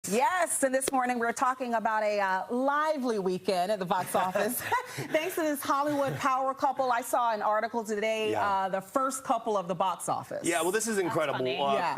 Yes, and this morning we're talking about a lively weekend at the box office. Thanks to this Hollywood power couple. I saw an article today, the first couple of the box office. Yeah, well, this is incredible.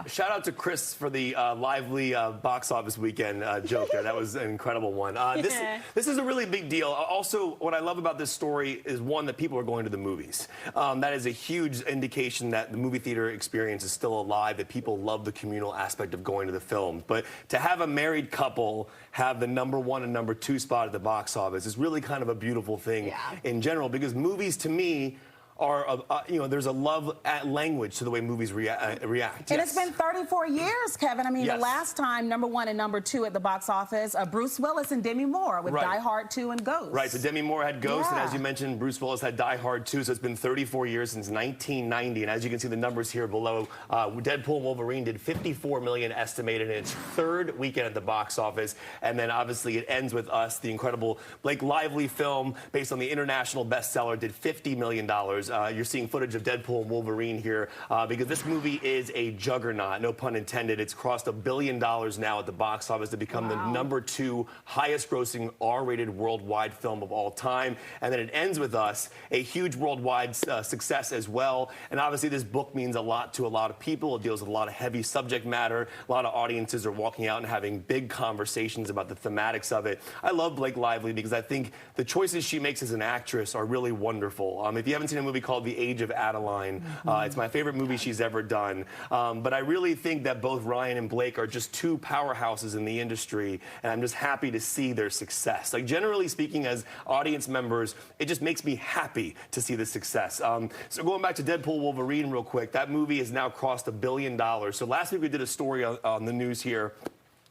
Shout out to Chris for the lively box office weekend joke there. That was an incredible one. This is a really big deal. Also, what I love about this story is, one, that people are going to the movies. That is a huge indication that the movie theater experience is still alive, that people love the communal aspect of going to the films. But to have a married couple have the #1 and #2 spot at the box office is really kind of a beautiful thing in general, because movies, to me, are, there's a love language to the way movies react. And it's been 34 years, Kevin. I mean, the last time #1 and #2 at the box office, Bruce Willis and Demi Moore with Die Hard 2 and Ghost. Right, so Demi Moore had Ghost, and as you mentioned, Bruce Willis had Die Hard 2, so it's been 34 years since 1990, and as you can see the numbers here below, Deadpool and Wolverine did $54 million estimated in its third weekend at the box office, and then obviously it ends with Us, the incredible Blake Lively film based on the international bestseller, did $50 million. You're seeing footage of Deadpool and Wolverine here because this movie is a juggernaut, no pun intended. It's crossed $1 billion now at the box office to become the #2 highest grossing R-rated worldwide film of all time. And then it ends with Us, a huge worldwide success as well. And obviously this book means a lot to a lot of people. It deals with a lot of heavy subject matter. A lot of audiences are walking out and having big conversations about the thematics of it. I love Blake Lively because I think the choices she makes as an actress are really wonderful. If you haven't seen a movie called The Age of Adeline, it's my favorite movie she's ever done. But I really think that both Ryan and Blake are just two powerhouses in the industry, and I'm just happy to see their success. Like, generally speaking, as audience members, it just makes me happy to see the success. So going back to Deadpool Wolverine real quick, that movie has now crossed $1 billion. So last week we did a story on the news here.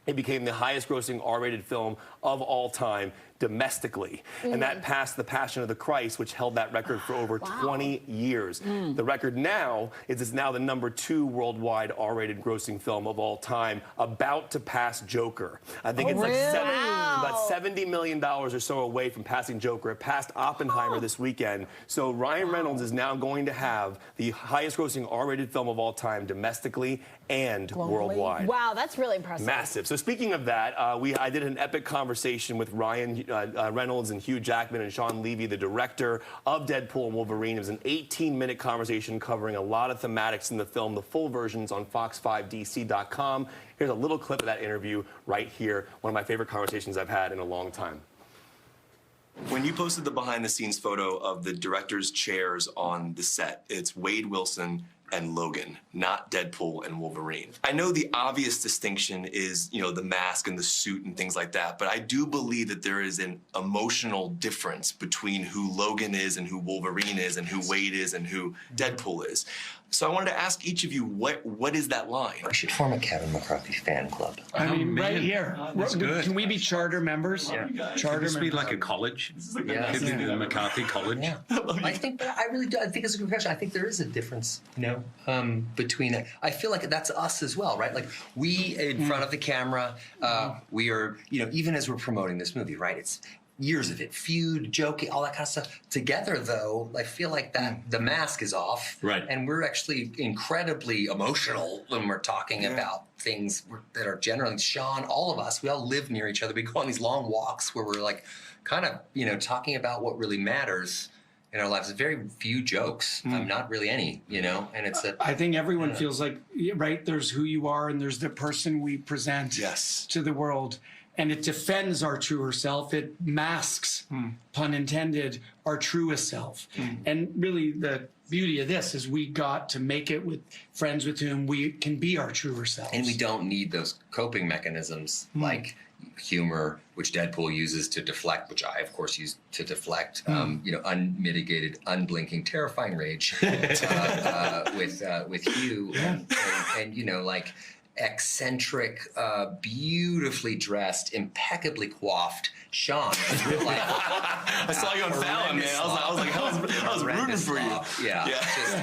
It became the highest grossing R-rated film of all time domestically, and that passed The Passion of the Christ, which held that record for over 20 years. The record now is it's now the #2 worldwide R-rated grossing film of all time, about to pass Joker. I think it's like about $70 million or so away from passing Joker. It passed Oppenheimer this weekend. So Ryan Reynolds is now going to have the highest grossing R-rated film of all time domestically and worldwide. Wow, that's really impressive. Massive. So speaking of that, I did an epic conversation with Ryan Reynolds and Hugh Jackman and Sean Levy, the director of Deadpool and Wolverine. It was an 18-minute conversation covering a lot of thematics in the film. The full version's on fox5dc.com. Here's a little clip of that interview right here. One of my favorite conversations I've had in a long time. When you posted the behind-the-scenes photo of the director's chairs on the set, it's Wade Wilson and Logan, not Deadpool and Wolverine. I know the obvious distinction is, the mask and the suit and things like that, but I do believe that there is an emotional difference between who Logan is and who Wolverine is and who Wade is and who Deadpool is. So I wanted to ask each of you, what is that line? We should form a Kevin McCarthy fan club. I mean, right here. Can we be charter members? Yeah. Charter members. Be like a college? Yeah. The McCarthy College? Yeah. I really do. I think it's a good question. I think there is a difference, between it. I feel like that's us as well, right? Like, we, in front of the camera, we are, even as we're promoting this movie, right? It's years of it, feud, joking, all that kind of stuff. Together, though, I feel like that the mask is off, right? And we're actually incredibly emotional when we're talking about things that are generally, Sean, all of us, we all live near each other. We go on these long walks where we're like, kind of, talking about what really matters in our lives. Very few jokes, not really any, and it's I think everyone feels like, right, there's who you are and there's the person we present to the world. And it defends our truer self. It masks, pun intended, our truest self. And really the beauty of this is we got to make it with friends with whom we can be our truer selves. And we don't need those coping mechanisms like humor, which Deadpool uses to deflect, which I, of course, use to deflect, unmitigated, unblinking, terrifying rage with Hugh. And like, eccentric, beautifully dressed, impeccably coiffed Sean. I saw you on Fallon, man. I was rooting for you.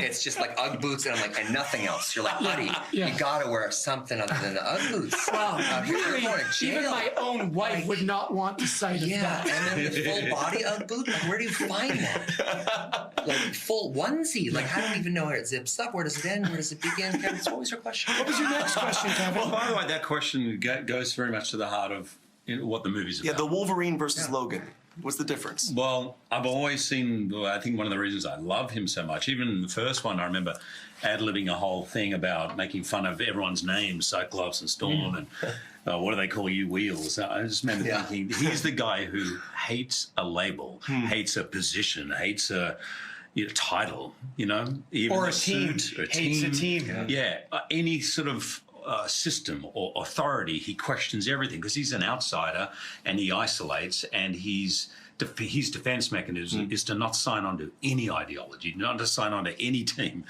It's just like Ugg boots, and I'm like, and nothing else. You're like, buddy, you gotta wear something other than the Ugg boots. Wow, really, even my own wife would not want the sight of that. And then the full body Ugg boot. Like, where do you find that? Like, full onesie. Like, I don't even know where it zips up. Where does it end? Where does it begin? Kevin, what was your question? What was your next question? question, Kevin? Well, by the way, that question goes very much to the heart of what the movie's about. Yeah, the Wolverine versus Logan. What's the difference? Well, I've always seen, I think one of the reasons I love him so much, even in the first one, I remember ad-libbing a whole thing about making fun of everyone's names, Cyclops and Storm, and what do they call you, Wheels? I just remember thinking, he's the guy who hates a label, hates a position, hates a title, even Or a team. Hates a team. Yeah, any sort of system or authority, he questions everything because he's an outsider and he isolates, and his defense mechanism is to not sign on to any ideology, not to sign on to any team.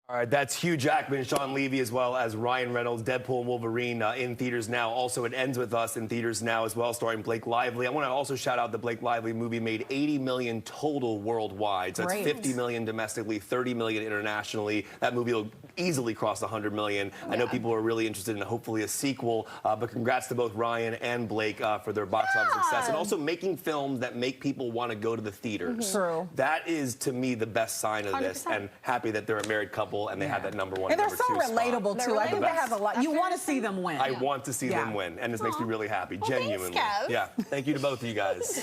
All right, that's Hugh Jackman, Sean Levy, as well as Ryan Reynolds, Deadpool and Wolverine in theaters now. Also, It Ends With Us in theaters now as well, starring Blake Lively. I want to also shout out the Blake Lively movie made $80 million total worldwide. So that's $50 million domestically, $30 million internationally. That movie will easily cross $100 million. I know people are really interested in hopefully a sequel, but congrats to both Ryan and Blake for their box office success, and also making films that make people want to go to the theaters. True. That is, to me, the best sign of this, 100%. and happy that they're a married couple and they have that #1, And they're #2 so relatable, spot. too. I think they have a lot. You want to see them win. I want to see them win, and this makes me really happy, genuinely. Kev. Yeah, thank you to both of you guys.